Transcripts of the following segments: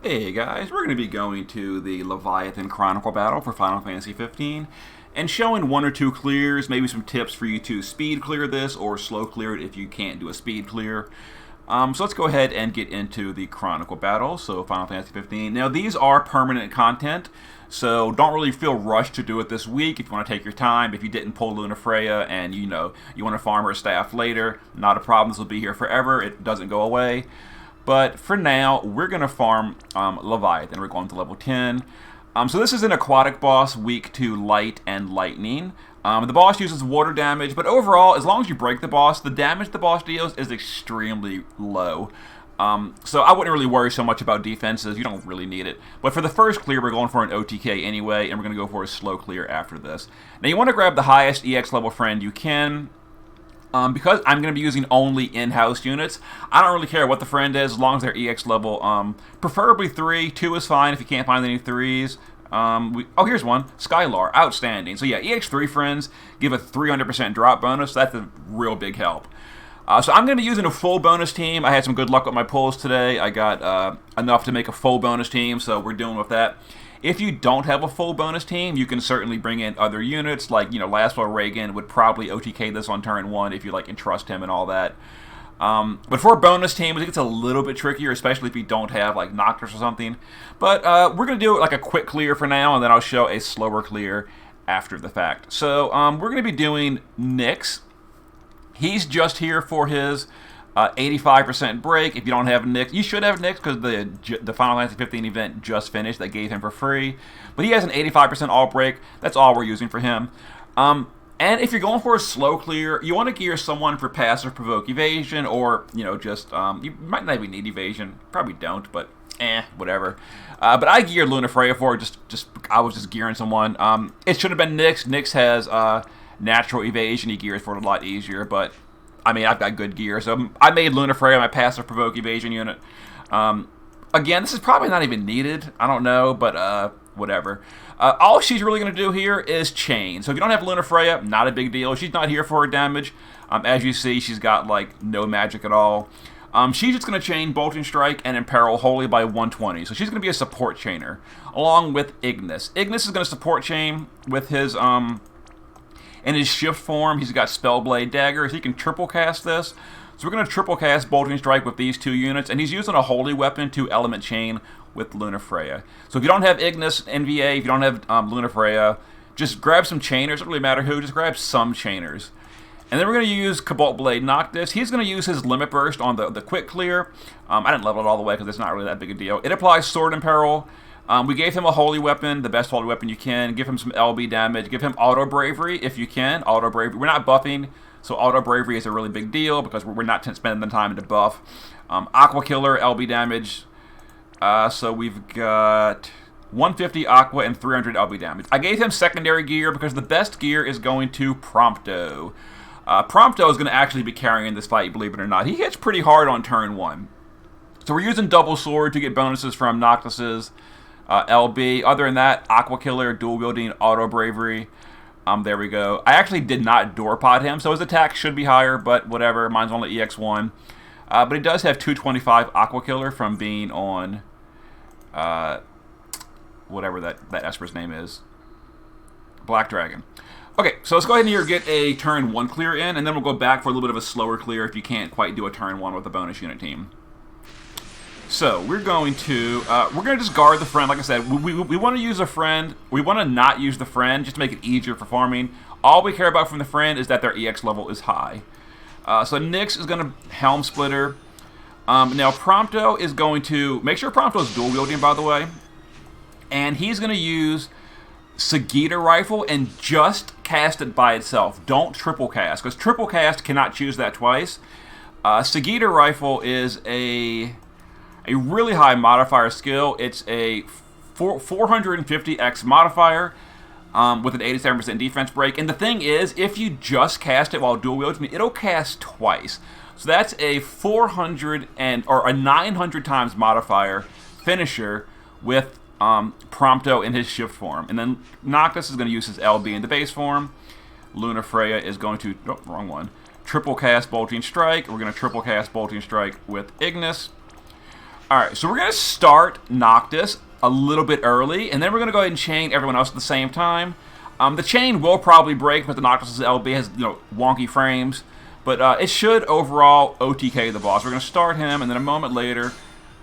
Hey guys, we're going to be going to the Leviathan Chronicle battle for Final Fantasy 15 and showing one or two clears, maybe some tips for you to speed clear this or slow clear it if you can't do a speed clear. So let's go ahead and get into the Chronicle battle, so Final Fantasy 15. Now these are permanent content, so don't really feel rushed to do it this week if you want to take your time. If you didn't pull Lunafreya and you want to farm her staff later, not a problem, this will be here forever, it doesn't go away. But for now, we're going to farm Leviathan. We're going to level 10. So this is an aquatic boss, weak to light and lightning. The boss uses water damage, but overall, as long as you break the boss, the damage the boss deals is extremely low. So I wouldn't really worry so much about defenses. You don't really need it. But for the first clear, we're going for an OTK anyway, and we're going to go for a slow clear after this. Now you want to grab the highest EX level friend you can. Because I'm going to be using only in-house units, I don't really care what the friend is as long as they're EX level. Preferably 3. 2 is fine if you can't find any 3s. Here's one. Skylar. Outstanding. So yeah, EX3 friends give a 300% drop bonus. So that's a real big help. So I'm going to be using a full bonus team. I had some good luck with my pulls today. I got enough to make a full bonus team, so we're dealing with that. If you don't have a full bonus team, you can certainly bring in other units, like, Laszlo Reagan would probably OTK this on turn 1 if you, entrust him and all that. But for bonus teams, it gets a little bit trickier, especially if you don't have, Noctis or something. But we're going to do, a quick clear for now, and then I'll show a slower clear after the fact. So we're going to be doing Nyx. He's just here for his 85% break. If you don't have Nyx, you should have Nyx because the Final Fantasy 15 event just finished. They gave him for free. But he has an 85% all break. That's all we're using for him. And if you're going for a slow clear, you want to gear someone for passive provoke evasion or, you might not even need evasion. Probably don't, but whatever. But I geared Lunafreya for it. I was just gearing someone. It should have been Nyx. Nyx has natural evasion. He gears for it a lot easier, but I've got good gear, so I made Lunafreya my passive provoke evasion unit. Again, this is probably not even needed. I don't know, but whatever. All she's really going to do here is chain. So if you don't have Lunafreya, not a big deal. She's not here for her damage. As you see, she's got, no magic at all. She's just going to chain Bolting Strike and Imperil Holy by 120. So she's going to be a support chainer, along with Ignis. Ignis is going to support chain with his... In his shift form, he's got Spellblade Dagger, so he can triple cast this. So we're going to triple cast Bolting Strike with these 2 units, and he's using a Holy Weapon to Element Chain with Lunafreya. So if you don't have Ignis NVA, if you don't have Lunafreya, just grab some chainers. It doesn't really matter who, just grab some chainers. And then we're going to use Cobalt Blade Noctis. He's going to use his Limit Burst on the quick clear. I didn't level it all the way because it's not really that big a deal. It applies Sword Imperil. We gave him a holy weapon, the best holy weapon you can. Give him some LB damage. Give him auto bravery if you can. Auto bravery. We're not buffing, so auto bravery is a really big deal because we're not spending the time to buff. Aqua Killer, LB damage. So we've got 150 Aqua and 300 LB damage. I gave him secondary gear because the best gear is going to Prompto. Prompto is going to actually be carrying this fight, believe it or not. He hits pretty hard on turn 1. So we're using Double Sword to get bonuses from Noctis's. LB. Other than that, Aqua Killer, dual wielding, auto bravery. There we go. I actually did not door pod him, so his attack should be higher, but whatever. Mine's only EX1. But he does have 225 Aqua Killer from being on whatever that Esper's name is. Black Dragon. Okay, so let's go ahead and here get a turn 1 clear in, and then we'll go back for a little bit of a slower clear if you can't quite do a turn 1 with a bonus unit team. So we're going to just guard the friend. Like I said, we want to use a friend. We want to not use the friend just to make it easier for farming. All we care about from the friend is that their EX level is high. So Nyx is going to Helm Splitter. Now Prompto is going to make sure Prompto is dual wielding, by the way, and he's going to use Sagitta Rifle and just cast it by itself. Don't triple cast because triple cast cannot choose that twice. Sagitta Rifle is a really high modifier skill. It's a 450x modifier with an 87% defense break. And the thing is, if you just cast it while dual wielding, it'll cast twice. So that's a 400 or a 900 times modifier finisher with Prompto in his shift form. And then Noctis is going to use his LB in the base form. Lunafreya is going to, wrong one, triple cast Bolting Strike. We're going to triple cast Bolting Strike with Ignis. Alright, so we're going to start Noctis a little bit early, and then we're going to go ahead and chain everyone else at the same time. The chain will probably break, but the Noctis' LB has, wonky frames. But it should overall OTK the boss. We're going to start him, and then a moment later,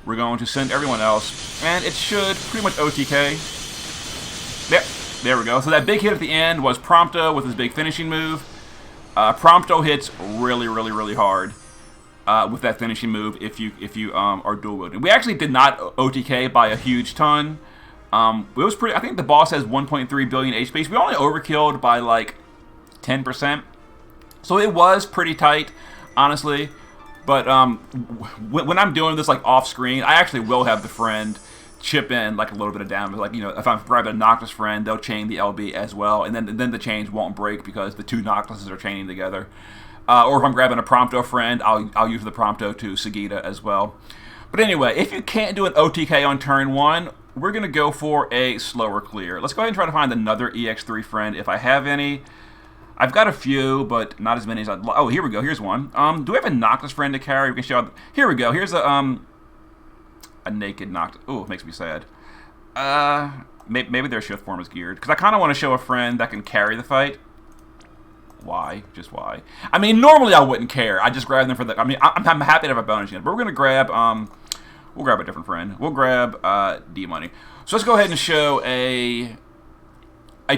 we're going to send everyone else. And it should pretty much OTK. There we go. So that big hit at the end was Prompto with his big finishing move. Prompto hits really, really, really hard with that finishing move if you are dual wielding. We actually did not OTK by a huge ton. It was pretty. I think the boss has 1.3 billion HP. So we only overkilled by like 10%. So it was pretty tight, honestly. But when I'm doing this like off screen, I actually will have the friend chip in like a little bit of damage. Like, if I'm grabbing a Noctis friend, they'll chain the LB as well, and then the chains won't break because the two Noctises are chaining together. Or if I'm grabbing a Prompto friend, I'll use the Prompto to Sagita as well. But anyway, if you can't do an OTK on turn 1, we're going to go for a slower clear. Let's go ahead and try to find another EX3 friend if I have any. I've got a few, but not as many as I'd like. Oh, here we go. Here's one. Do we have a Noctis friend to carry? We can show. Here we go. Here's a naked Noctis. Ooh, it makes me sad. Maybe their shift form is geared, because I kind of want to show a friend that can carry the fight. Why? Just why? I mean, normally I wouldn't care. I just grab them for the. I mean, I'm happy to have a bonus unit, but we're gonna grab. We'll grab a different friend. We'll grab D Money. So let's go ahead and show a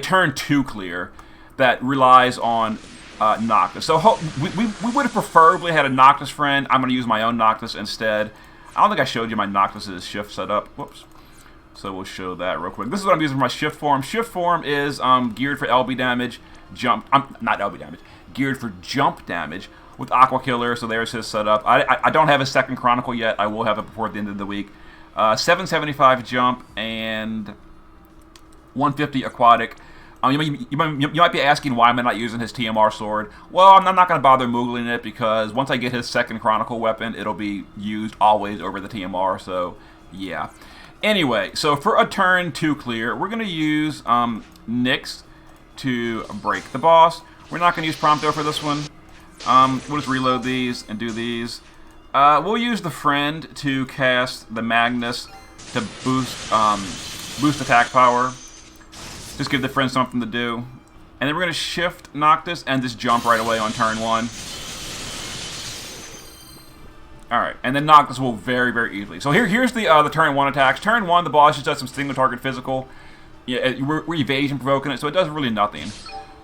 turn 2 clear that relies on Noctis. So we would have preferably had a Noctis friend. I'm going to use my own Noctis instead. I don't think I showed you my Noctis' shift setup. Whoops. So we'll show that real quick. This is what I'm using for my shift form. Shift form is geared for LB damage, not LB damage, geared for jump damage with Aqua Killer. So there's his setup. I don't have a second Chronicle yet. I will have it before the end of the week. 775 jump and 150 aquatic. You might be asking why am I not using his TMR sword. Well, I'm not going to bother moogling it because once I get his second Chronicle weapon, it'll be used always over the TMR, so yeah. Anyway, so for a turn 2 clear, we're going to use Nyx to break the boss. We're not going to use Prompto for this one. We'll just reload these and do these. We'll use the friend to cast the Magnus to boost attack power. Just give the friend something to do. And then we're going to shift Noctis and just jump right away on turn 1. Alright, and then Noctis will very, very easily. So here's the turn 1 attacks. Turn 1, the boss just does some single target physical. Yeah, we're evasion provoking it, so it does really nothing.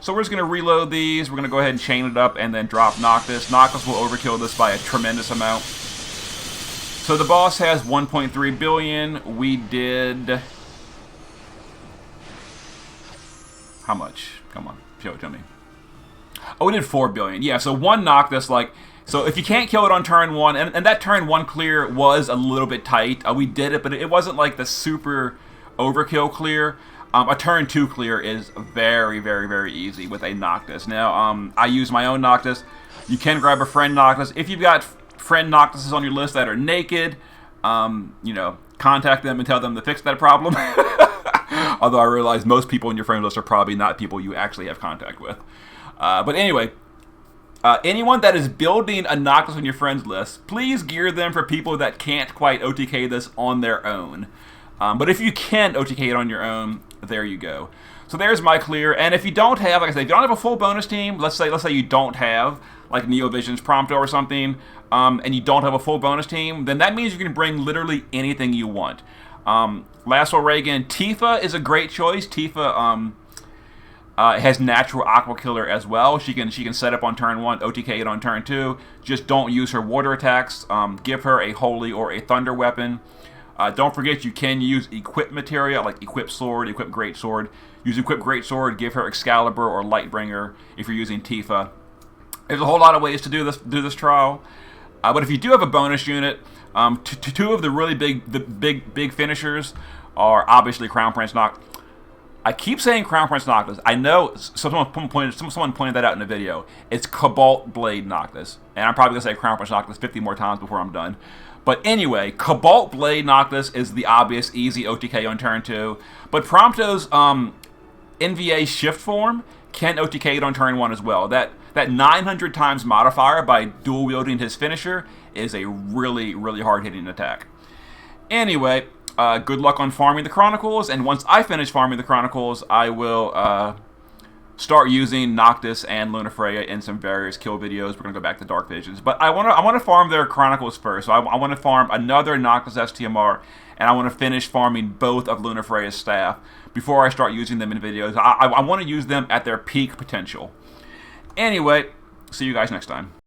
So we're just going to reload these. We're going to go ahead and chain it up and then drop Noctis. Noctis will overkill this by a tremendous amount. So the boss has 1.3 billion. We did... How much? Come on, show it to me. Oh, we did 4 billion. Yeah, so one Noctis, like... So if you can't kill it on turn 1, and that turn 1 clear was a little bit tight. We did it, but it wasn't like the super overkill clear. A turn 2 clear is very, very, very easy with a Noctis. Now, I use my own Noctis. You can grab a friend Noctis. If you've got friend Noctises on your list that are naked, contact them and tell them to fix that problem. Although I realize most people in your friend list are probably not people you actually have contact with. But anyway, anyone that is building a Noctis on your friends list, please gear them for people that can't quite OTK this on their own. But if you can OTK it on your own, there you go. So there's my clear. And if you don't have, like I said, if you don't have a full bonus team, let's say you don't have like Neovision's Prompto or something, and you don't have a full bonus team, then that means you can bring literally anything you want. Lasso Reagan, Tifa is a great choice. Tifa has natural Aqua Killer as well. She can set up on turn 1, OTK it on turn 2. Just don't use her water attacks. Give her a Holy or a Thunder weapon. Don't forget you can use equip materia like Equip Sword, Equip Great Sword. Use Equip Great Sword, give her Excalibur or Lightbringer if you're using Tifa. There's a whole lot of ways to do this trial. But if you do have a bonus unit, two of the really big finishers are obviously Crown Prince Noctis. I keep saying Crown Prince Noctis. I know someone pointed that out in a video. It's Cobalt Blade Noctis. And I'm probably going to say Crown Prince Noctis 50 more times before I'm done. But anyway, Cobalt Blade Noctis is the obvious, easy OTK on turn 2. But Prompto's NVA shift form can OTK it on turn 1 as well. That 900 times modifier by dual wielding his finisher is a really, really hard hitting attack. Anyway, good luck on farming the Chronicles, and once I finish farming the Chronicles, I will start using Noctis and Lunafreya in some various kill videos. We're gonna go back to Dark Visions, but I wanna farm their Chronicles first. So I want to farm another Noctis STMR, and I want to finish farming both of Lunafreya's staff before I start using them in videos. I want to use them at their peak potential. Anyway, see you guys next time.